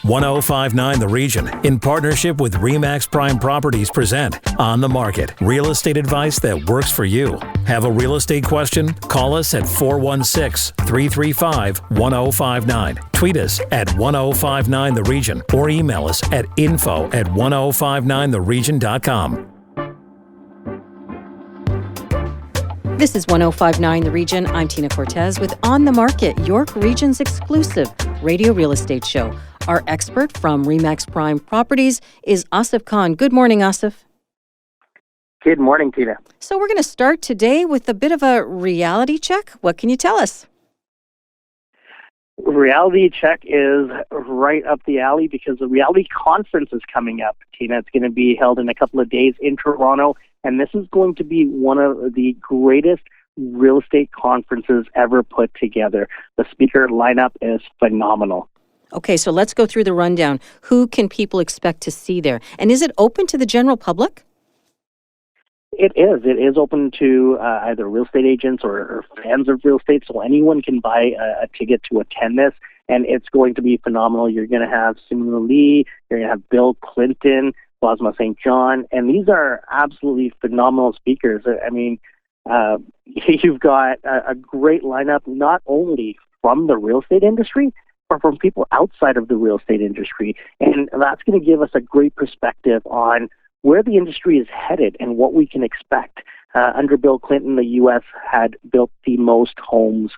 1059 The Region, in partnership with RE/MAX Prime Properties, present On the Market, real estate advice that works for you. Have a real estate question? Call us at 416-335-1059. Tweet us at 1059 The Region or email us at info@1059theregion.com. This is 1059 The Region. I'm Tina Cortez with On the Market, York Region's exclusive radio real estate show. Our expert from RE/MAX Prime Properties is Asif Khan. Good morning, Asif. Good morning, Tina. So we're going to start today with a bit of a reality check. What can you tell us? Reality check is right up the alley because the reality conference is coming up, Tina. It's going to be held in a couple of days in Toronto, and this is going to be one of the greatest real estate conferences ever put together. The speaker lineup is phenomenal. Okay, so let's go through the rundown. Who can people expect to see there? And is it open to the general public? It is. It is open to either real estate agents or fans of real estate, so anyone can buy a ticket to attend this, and it's going to be phenomenal. You're going to have Simona Lee, you're going to have Bill Clinton, Bosma St. John, and these are absolutely phenomenal speakers. I mean, you've got a great lineup, not only from the real estate industry, but from people outside of the real estate industry, and that's going to give us a great perspective on where the industry is headed and what we can expect. Under Bill Clinton, the U.S. had built the most homes,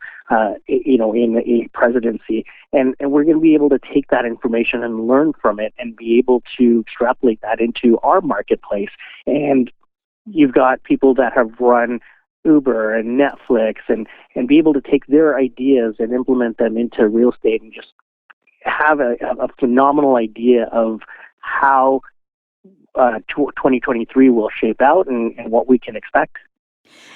in a presidency, and we're going to be able to take that information and learn from it and be able to extrapolate that into our marketplace. And you've got people that have run Uber and Netflix and be able to take their ideas and implement them into real estate and just have a phenomenal idea of how 2023 will shape out and what we can expect.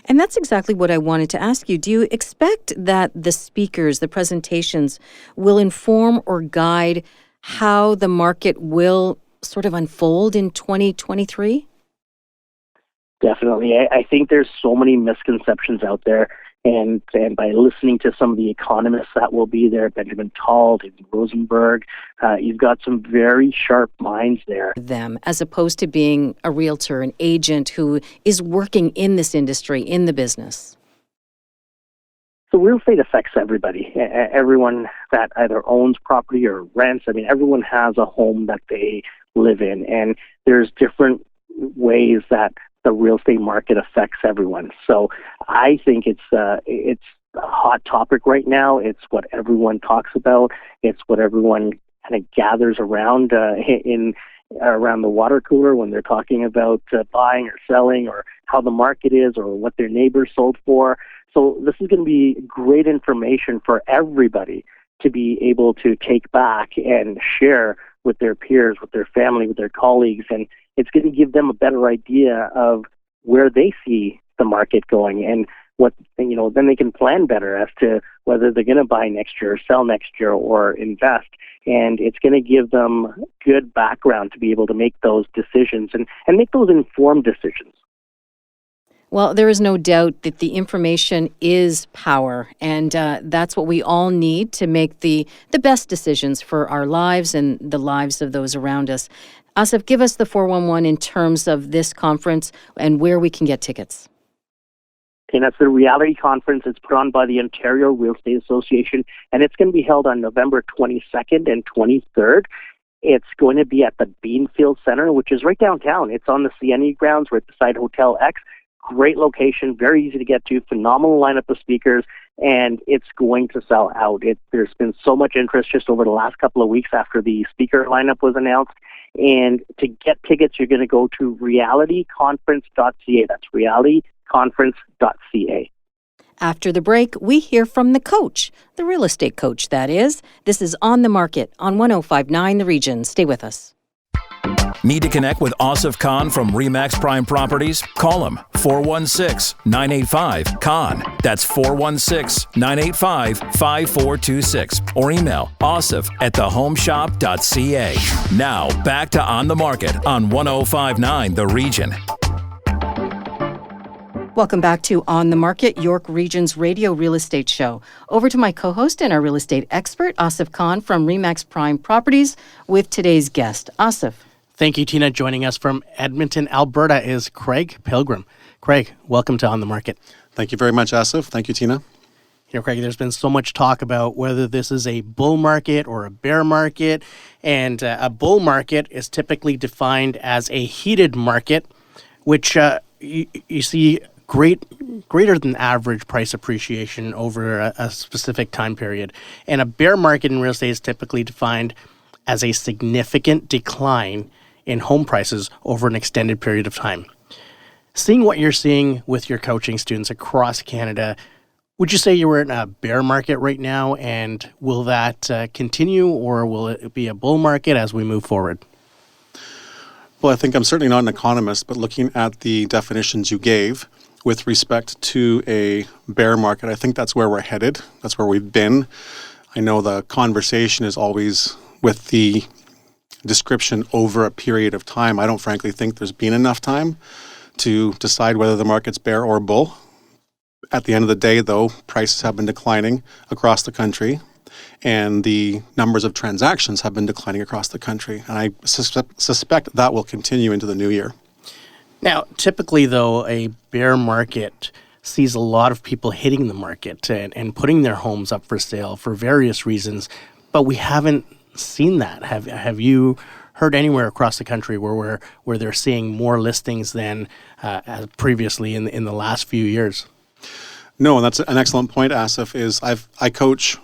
And that's exactly what I wanted to ask you. Do you expect that the speakers, the presentations, will inform or guide how the market will sort of unfold in 2023? Definitely. I think there's so many misconceptions out there. And by listening to some of the economists that will be there, Benjamin Tal, David Rosenberg, you've got some very sharp minds there. Them, as opposed to being a realtor, an agent who is working in this industry, in the business. So real estate affects everybody. Everyone that either owns property or rents. I mean, everyone has a home that they live in. And there's different ways that the real estate market affects everyone. So I think it's a hot topic right now. It's what everyone talks about. It's what everyone kind of gathers around around the water cooler when they're talking about buying or selling or how the market is or what their neighbors sold for. So this is going to be great information for everybody to be able to take back and share with their peers, with their family, with their colleagues, and it's going to give them a better idea of where they see the market going and what, then they can plan better as to whether they're going to buy next year or sell next year or invest. And it's going to give them good background to be able to make those decisions and make those informed decisions. Well, there is no doubt that the information is power, and that's what we all need to make the best decisions for our lives and the lives of those around us. Asif, give us the 411 in terms of this conference and where we can get tickets. And that's the reality conference. It's put on by the Ontario Real Estate Association, and it's going to be held on November 22nd and 23rd. It's going to be at the Beanfield Center, which is right downtown. It's on the CNE grounds right beside Hotel X. Great location, very easy to get to, phenomenal lineup of speakers, and it's going to sell out. There's been so much interest just over the last couple of weeks after the speaker lineup was announced. And to get tickets, you're going to go to realityconference.ca. That's realityconference.ca. After the break, we hear from the coach, the real estate coach, that is. This is On the Market on 1059 The Region. Stay with us. Need to connect with Asif Khan from RE/MAX Prime Properties? Call him 416-985-KHAN. That's 416-985-5426. Or email asif@thehomeshop.ca. Now, back to On the Market on 1059 The Region. Welcome back to On the Market, York Region's radio real estate show. Over to my co-host and our real estate expert, Asif Khan from RE/MAX Prime Properties, with today's guest. Asif. Thank you, Tina. Joining us from Edmonton, Alberta is Craig Pilgrim. Craig, welcome to On the Market. Thank you very much, Asif. Thank you, Tina. Craig, there's been so much talk about whether this is a bull market or a bear market. And a bull market is typically defined as a heated market, which you see greater than average price appreciation over a specific time period. And a bear market in real estate is typically defined as a significant decline in home prices over an extended period of time. Seeing what you're seeing with your coaching students across Canada, would you say you were in a bear market right now, and will that continue, or will it be a bull market as we move forward? Well, I think I'm certainly not an economist, but looking at the definitions you gave with respect to a bear market, I think that's where we're headed. That's where we've been. I know the conversation is always with the description over a period of time. I don't frankly think there's been enough time to decide whether the market's bear or bull. At the end of the day, though, prices have been declining across the country, and the numbers of transactions have been declining across the country. And I suspect that will continue into the new year. Now, typically, though, a bear market sees a lot of people hitting the market and putting their homes up for sale for various reasons, but we haven't seen that. Have you heard anywhere across the country where they're seeing more listings than previously in the last few years? No, and that's an excellent point, Asif. I coach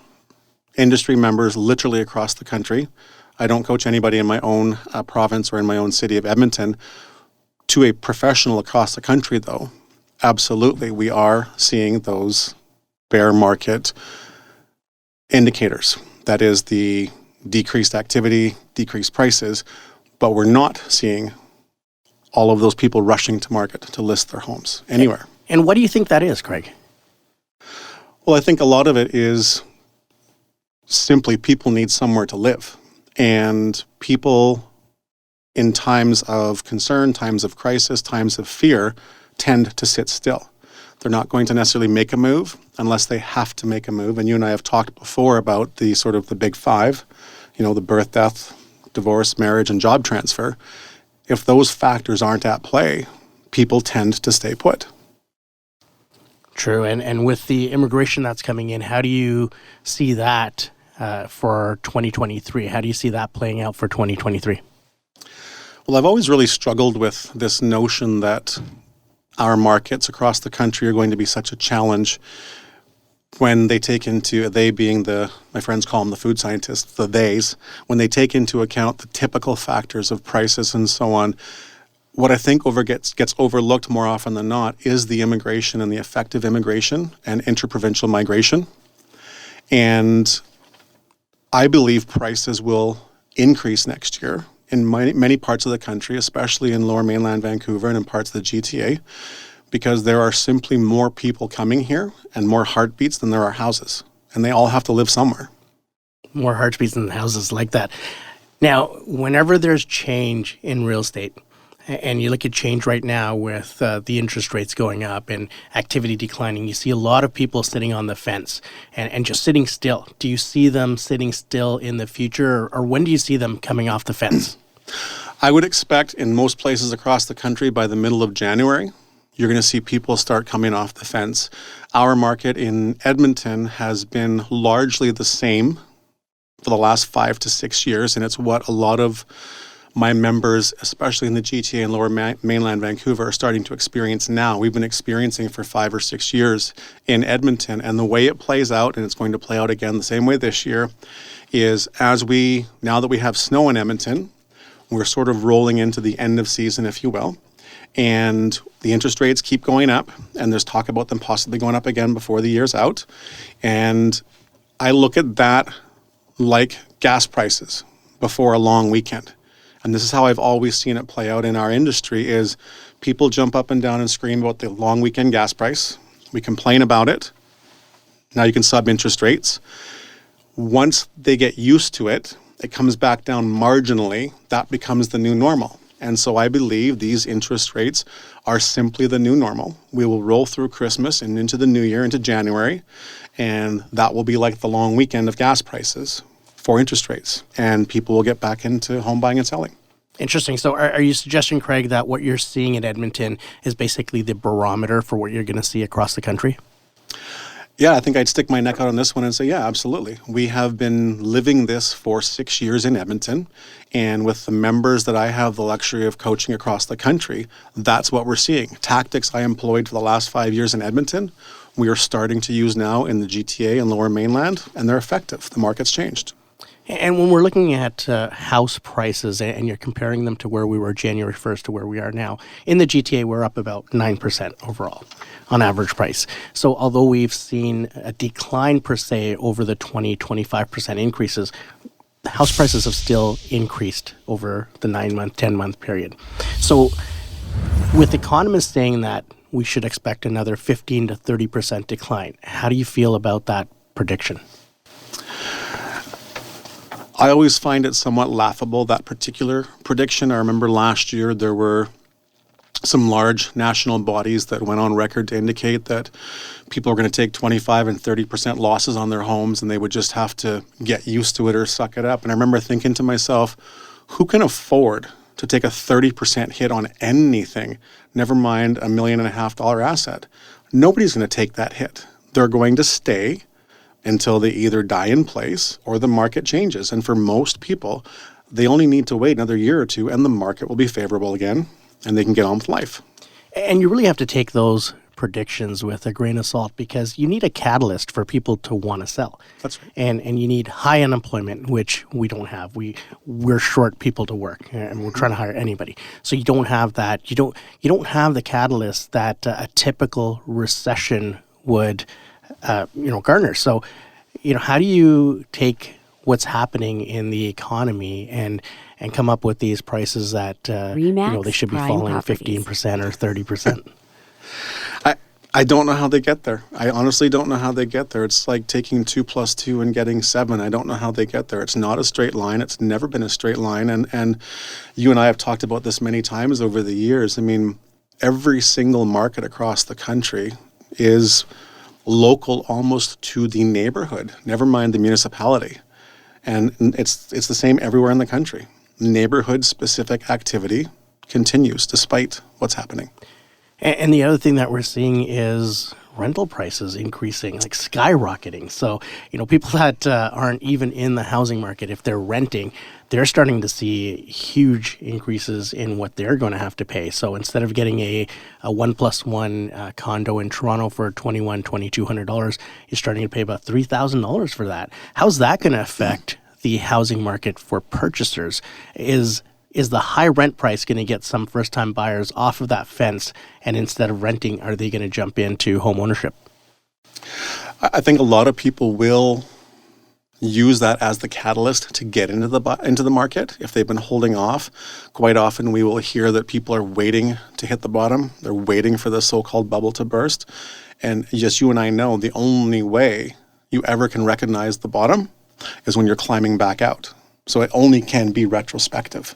industry members literally across the country. I don't coach anybody in my own province or in my own city of Edmonton. To a professional across the country, though, absolutely, we are seeing those bear market indicators. That is the decreased activity, decreased prices, but we're not seeing all of those people rushing to market to list their homes anywhere. And what do you think that is, Craig? Well, I think a lot of it is simply people need somewhere to live. And people in times of concern, times of crisis, times of fear, tend to sit still. They're not going to necessarily make a move unless they have to make a move. And you and I have talked before about the sort of the big five, the birth, death, divorce, marriage, and job transfer. If those factors aren't at play, people tend to stay put. True. And with the immigration that's coming in, how do you see that for 2023? How do you see that playing out for 2023? Well, I've always really struggled with this notion that our markets across the country are going to be such a challenge when they take into, they being my friends call them the food scientists, the theys, when they take into account the typical factors of prices and so on. What I think gets overlooked more often than not is the immigration and the effective immigration and interprovincial migration. And I believe prices will increase next year in many parts of the country, especially in Lower Mainland Vancouver and in parts of the GTA, because there are simply more people coming here and more heartbeats than there are houses. And they all have to live somewhere. More heartbeats than houses, like that. Now, whenever there's change in real estate, and you look at change right now with the interest rates going up and activity declining, you see a lot of people sitting on the fence and just sitting still. Do you see them sitting still in the future, or when do you see them coming off the fence? I would expect in most places across the country by the middle of January, you're going to see people start coming off the fence. Our market in Edmonton has been largely the same for the last 5 to 6 years, and it's what a lot of my members, especially in the GTA and Lower Mainland Vancouver, are starting to experience now. We've been experiencing for 5 or 6 years in Edmonton, and the way it plays out, and it's going to play out again the same way this year, is now that we have snow in Edmonton, we're sort of rolling into the end of season, if you will, and the interest rates keep going up, and there's talk about them possibly going up again before the year's out. And I look at that like gas prices before a long weekend. And this is how I've always seen it play out in our industry is people jump up and down and scream about the long weekend gas price. We complain about it. Now you can sub interest rates. Once they get used to it, it comes back down marginally. That becomes the new normal. And so I believe these interest rates are simply the new normal. We will roll through Christmas and into the new year, into January, and that will be like the long weekend of gas prices for interest rates, and people will get back into home buying and selling. Interesting. So are you suggesting, Craig, that what you're seeing in Edmonton is basically the barometer for what you're going to see across the country? Yeah, I think I'd stick my neck out on this one and say, yeah, absolutely. We have been living this for 6 years in Edmonton, and with the members that I have the luxury of coaching across the country, that's what we're seeing. Tactics I employed for the last 5 years in Edmonton, we are starting to use now in the GTA and Lower Mainland, and they're effective. The market's changed. And when we're looking at house prices and you're comparing them to where we were January 1st to where we are now, in the GTA, we're up about 9% overall on average price. So although we've seen a decline per se over the 20-25% increases, the house prices have still increased over the 9-month, 10-month period. So with economists saying that we should expect another 15 to 30% decline, how do you feel about that prediction? I always find it somewhat laughable, that particular prediction. I remember last year there were some large national bodies that went on record to indicate that people are going to take 25 and 30% losses on their homes and they would just have to get used to it or suck it up. And I remember thinking to myself, who can afford to take a 30% hit on anything, never mind $1.5 million asset? Nobody's going to take that hit. They're going to stay until they either die in place or the market changes. And for most people, they only need to wait another year or two and the market will be favorable again and they can get on with life. And you really have to take those predictions with a grain of salt because you need a catalyst for people to want to sell. That's right. And you need high unemployment, which we don't have. We're short people to work and we're trying to hire anybody. So you don't have that. You don't have the catalyst that a typical recession would garner. So, how do you take what's happening in the economy and come up with these prices that they should be falling 15% or 30%? I don't know how they get there. I honestly don't know how they get there. It's like taking 2 + 2 and getting 7. I don't know how they get there. It's not a straight line. It's never been a straight line. And you and I have talked about this many times over the years. I mean, every single market across the country is local almost to the neighborhood, never mind the municipality. And it's the same everywhere in the country. Neighborhood-specific activity continues despite what's happening. And the other thing that we're seeing is rental prices increasing, like skyrocketing. So, people that aren't even in the housing market, if they're renting, they're starting to see huge increases in what they're going to have to pay. So instead of getting a 1+1 condo in Toronto for $2,200, you're starting to pay about $3,000 for that. How's that going to affect the housing market for purchasers? Is the high rent price going to get some first-time buyers off of that fence, and instead of renting, are they going to jump into home ownership? I think a lot of people will use that as the catalyst to get into the market if they've been holding off. Quite often we will hear that people are waiting to hit the bottom. They're waiting for the so-called bubble to burst. And just you and I know the only way you ever can recognize the bottom is when you're climbing back out. So it only can be retrospective.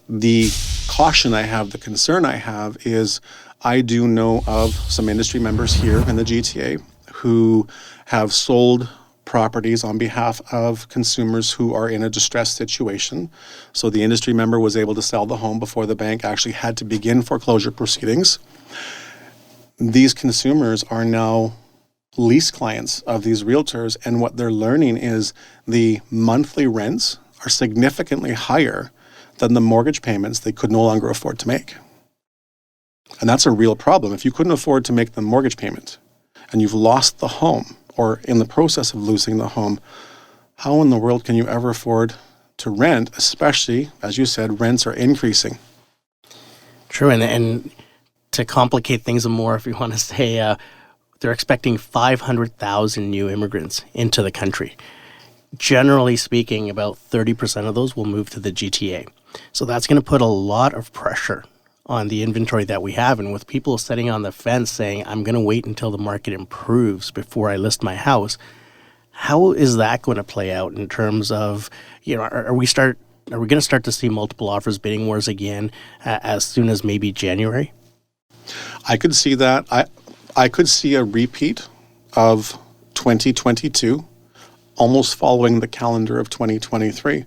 The caution I have, the concern I have is I do know of some industry members here in the GTA who have sold properties on behalf of consumers who are in a distressed situation. So the industry member was able to sell the home before the bank actually had to begin foreclosure proceedings. These consumers are now lease clients of these realtors, and what they're learning is the monthly rents are significantly higher than the mortgage payments they could no longer afford to make. And that's a real problem. If you couldn't afford to make the mortgage payment and you've lost the home or in the process of losing the home, how in the world can you ever afford to rent, especially, as you said, rents are increasing? True, and to complicate things more, if you want to say, they're expecting 500,000 new immigrants into the country. Generally speaking, about 30% of those will move to the GTA. So that's going to put a lot of pressure on the inventory that we have. And with people sitting on the fence saying, I'm going to wait until the market improves before I list my house, how is that going to play out in terms of, are we start Are we going to start to see multiple offers bidding wars again as soon as maybe January? I could see that. I could see a repeat of 2022 almost following the calendar of 2023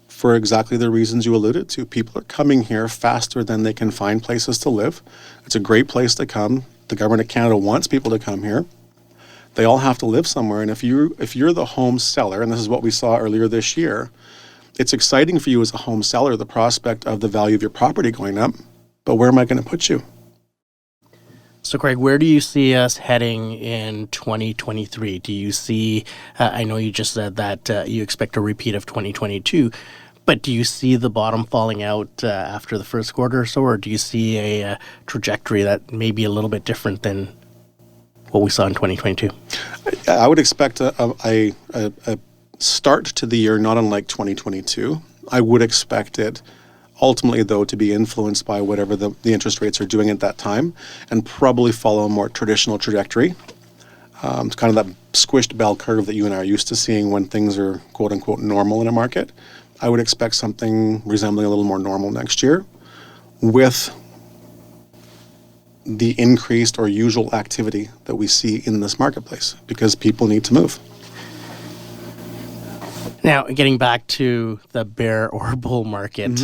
for exactly the reasons you alluded to. People are coming here faster than they can find places to live. It's a great place to come. The government of Canada wants people to come here. They all have to live somewhere. And if you're the home seller, and this is what we saw earlier this year, it's exciting for you as a home seller, the prospect of the value of your property going up. But where am I going to put you? So, Craig, where do you see us heading in 2023? Do you see, I know you just said that you expect a repeat of 2022, but do you see the bottom falling out after the first quarter or so, or do you see a trajectory that may be a little bit different than what we saw in 2022? I would expect a start to the year not unlike 2022. I would expect it ultimately, though, to be influenced by whatever the interest rates are doing at that time and probably follow a more traditional trajectory. It's kind of that squished bell curve that you and I are used to seeing when things are quote-unquote normal in a market. I would expect something resembling a little more normal next year with the increased or usual activity that we see in this marketplace because people need to move. Now, getting back to the bear or bull market,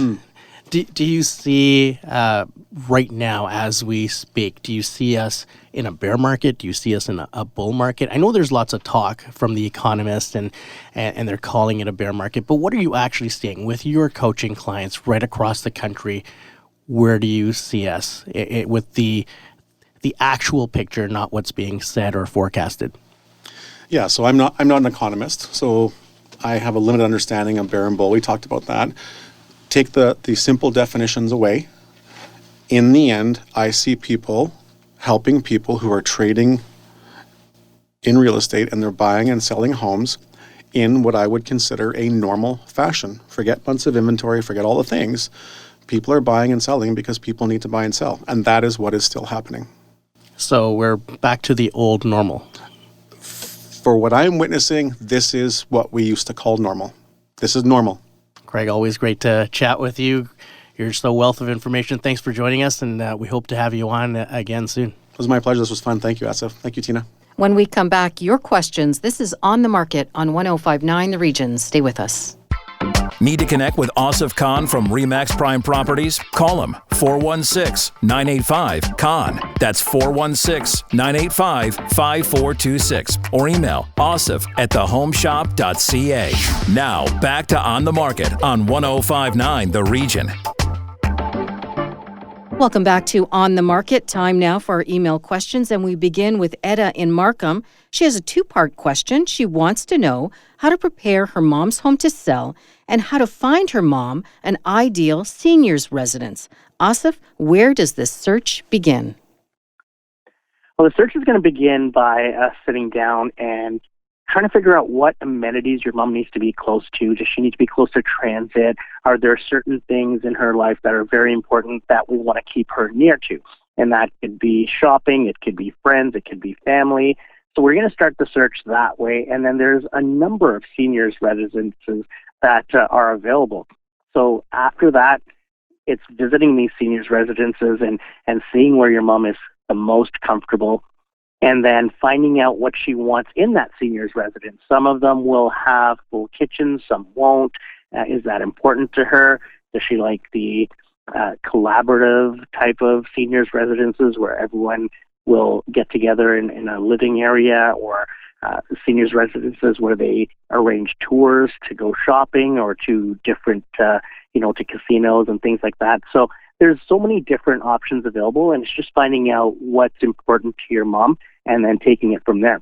do you see right now as we speak, do you see us in a bear market? Do you see us in a bull market? I know there's lots of talk from the economists and they're calling it a bear market, but what are you actually seeing with your coaching clients right across the country? Where do you see us with the actual picture, not what's being said or forecasted? Yeah, so I'm not an economist, so I have a limited understanding of bear and bull. We talked about that. Take the simple definitions away. In the end, I see people helping people who are trading in real estate and they're buying and selling homes in what I would consider a normal fashion. Forget months of inventory, forget all the things. People are buying and selling because people need to buy and sell. And that is what is still happening. So we're back to the old normal. For what I'm witnessing, this is what we used to call normal. This is normal. Craig, always great to chat with you. You're just a wealth of information. Thanks for joining us, and we hope to have you on again soon. It was my pleasure. This was fun. Thank you, Asif. Thank you, Tina. When we come back, your questions. This is On the Market on 105.9 The Region. Stay with us. Need to connect with Asif Khan from RE/MAX Prime Properties? Call him 416-985-KHAN. That's 416-985-5426. Or email asif@thehomeshop.ca. Now back to On the Market on 105.9 The Region. Welcome back to On the Market. Time now for our email questions, and we begin with Etta in Markham. She has a two-part question. She wants to know how to prepare her mom's home to sell and how to find her mom an ideal seniors residence. Asif, where does this search begin? Well, the search is going to begin by us sitting down and trying to figure out what amenities your mom needs to be close to. Does she need to be close to transit? Are there certain things in her life that are very important that we want to keep her near to? And that could be shopping, it could be friends, it could be family. So we're going to start the search that way. And then there's a number of seniors residences that are available. So after that, it's visiting these seniors residences and seeing where your mom is the most comfortable, and then finding out what she wants in that seniors residence. Some of them will have full kitchens, some won't. Is that important to her? Does she like the collaborative type of seniors residences where everyone will get together in a living area, or seniors residences where they arrange tours to go shopping or to different, to casinos and things like that. So there's so many different options available, and it's just finding out what's important to your mom and then taking it from there.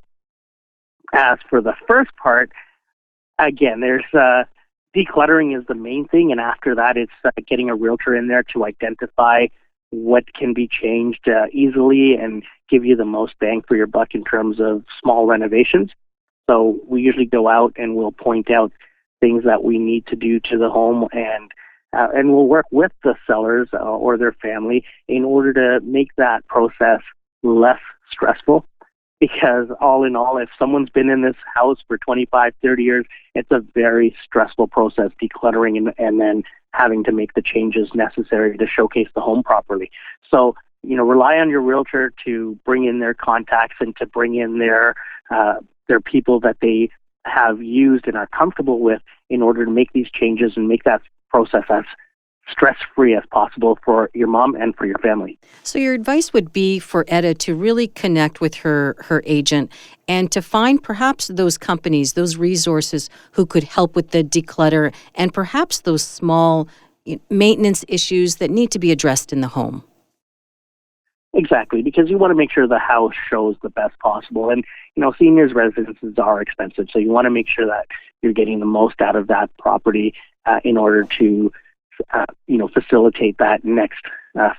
As for the first part, again, there's decluttering is the main thing, and after that, it's getting a realtor in there to identify what can be changed easily and give you the most bang for your buck in terms of small renovations. So we usually go out and we'll point out things that we need to do to the home, and we'll work with the sellers or their family in order to make that process less stressful. because all in all, if someone's been in this house for 25, 30 years, it's a very stressful process, decluttering and then having to make the changes necessary to showcase the home properly. So, rely on your realtor to bring in their contacts and to bring in their people that they have used and are comfortable with in order to make these changes and make that process as stress-free as possible for your mom and for your family. So your advice would be for Etta to really connect with her agent and to find perhaps those companies, those resources who could help with the declutter and perhaps those small maintenance issues that need to be addressed in the home. Exactly, because you want to make sure the house shows the best possible. And, seniors' residences are expensive, so you want to make sure that you're getting the most out of that property in order to, facilitate that next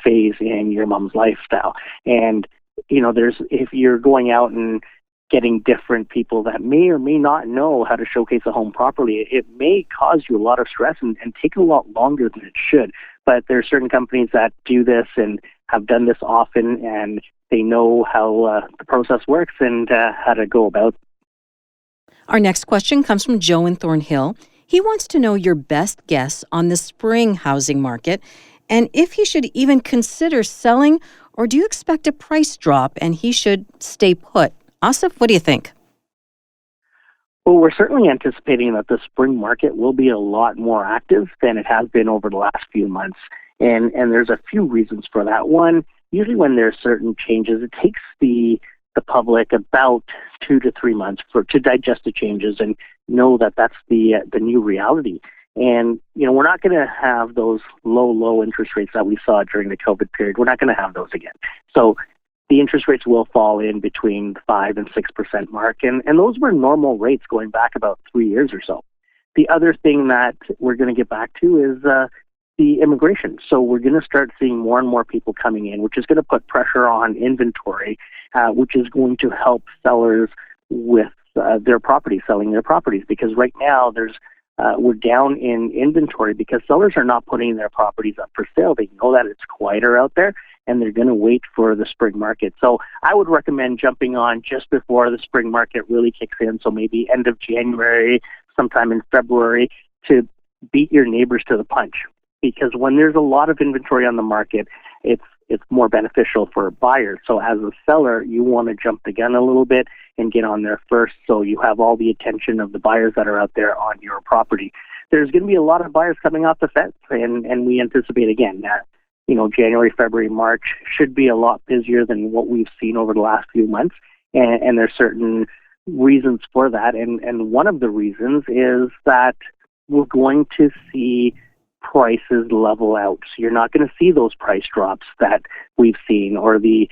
phase in your mom's lifestyle. And, if you're going out and getting different people that may or may not know how to showcase a home properly, it may cause you a lot of stress and take a lot longer than it should. But there are certain companies that do this and have done this often, and they know how the process works and how to go about it. Our next question comes from Joe in Thornhill. He wants to know your best guess on the spring housing market and if he should even consider selling, or do you expect a price drop and he should stay put? Asif, what do you think? Well, we're certainly anticipating that the spring market will be a lot more active than it has been over the last few months. And there's a few reasons for that. One, usually when there's certain changes, it takes the public about 2 to 3 months to digest the changes and know that that's the new reality. And, we're not going to have those low interest rates that we saw during the COVID period. We're not going to have those again. So the interest rates will fall in between the 5 and 6% mark. And those were normal rates going back about 3 years or so. The other thing that we're going to get back to is the immigration. So we're going to start seeing more and more people coming in, which is going to put pressure on inventory, which is going to help sellers with their properties, selling their properties. Because right now we're down in inventory because sellers are not putting their properties up for sale. They know that it's quieter out there, and they're going to wait for the spring market. So I would recommend jumping on just before the spring market really kicks in, so maybe end of January, sometime in February, to beat your neighbors to the punch. Because when there's a lot of inventory on the market, it's more beneficial for buyers. So as a seller, you want to jump the gun a little bit and get on there first so you have all the attention of the buyers that are out there on your property. There's going to be a lot of buyers coming off the fence, and we anticipate, again, that January, February, March should be a lot busier than what we've seen over the last few months. And there's certain reasons for that. And one of the reasons is that we're going to see prices level out. So you're not going to see those price drops that we've seen, or the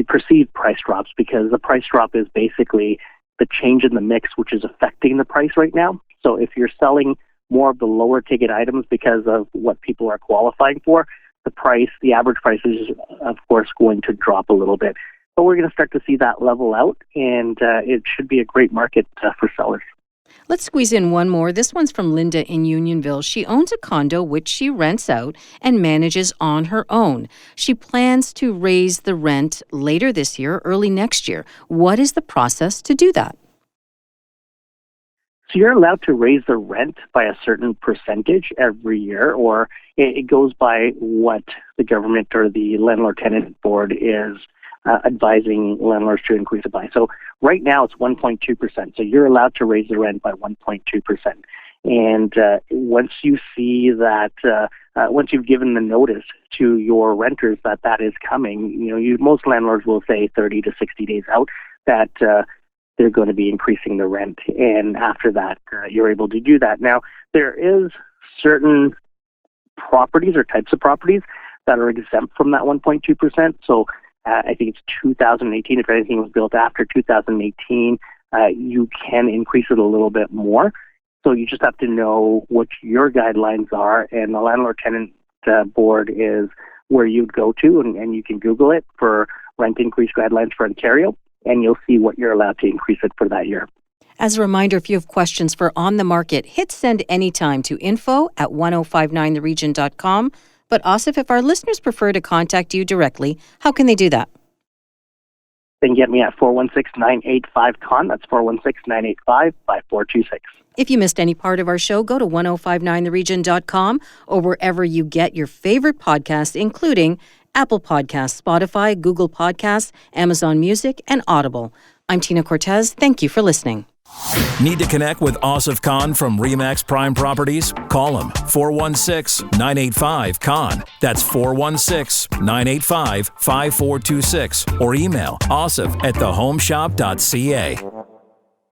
perceived price drops, because the price drop is basically the change in the mix, which is affecting the price right now. So if you're selling more of the lower ticket items because of what people are qualifying for, the average price is, of course, going to drop a little bit. But we're going to start to see that level out, and it should be a great market for sellers. Let's squeeze in one more. This one's from Linda in Unionville. She owns a condo which she rents out and manages on her own. She plans to raise the rent later this year, early next year. What is the process to do that? So you're allowed to raise the rent by a certain percentage every year, or it goes by what the government or the landlord-tenant board is advising landlords to increase it by. So right now it's 1.2%. So you're allowed to raise the rent by 1.2%. And once you see that, once you've given the notice to your renters that is coming, most landlords will say 30 to 60 days out that they're going to be increasing the rent. And after that, you're able to do that. Now, there is certain properties or types of properties that are exempt from that 1.2%. So I think it's 2018. If anything was built after 2018, you can increase it a little bit more. So you just have to know what your guidelines are, and the landlord-tenant board is where you'd go to, and you can Google it for rent increase guidelines for Ontario, and you'll see what you're allowed to increase it for that year. As a reminder, if you have questions for On the Market, hit send anytime to info@1059theregion.com. But Asif, if our listeners prefer to contact you directly, how can they do that? they can get me at 416-985-CON. That's 416-985-5426. If you missed any part of our show, go to 1059theregion.com or wherever you get your favorite podcasts, including Apple Podcasts, Spotify, Google Podcasts, Amazon Music, and Audible. I'm Tina Cortez. Thank you for listening. Need to connect with Asif Khan from RE/MAX Prime Properties? Call him 416-985-KHAN. That's 416-985-5426 or email asif@thehomeshop.ca.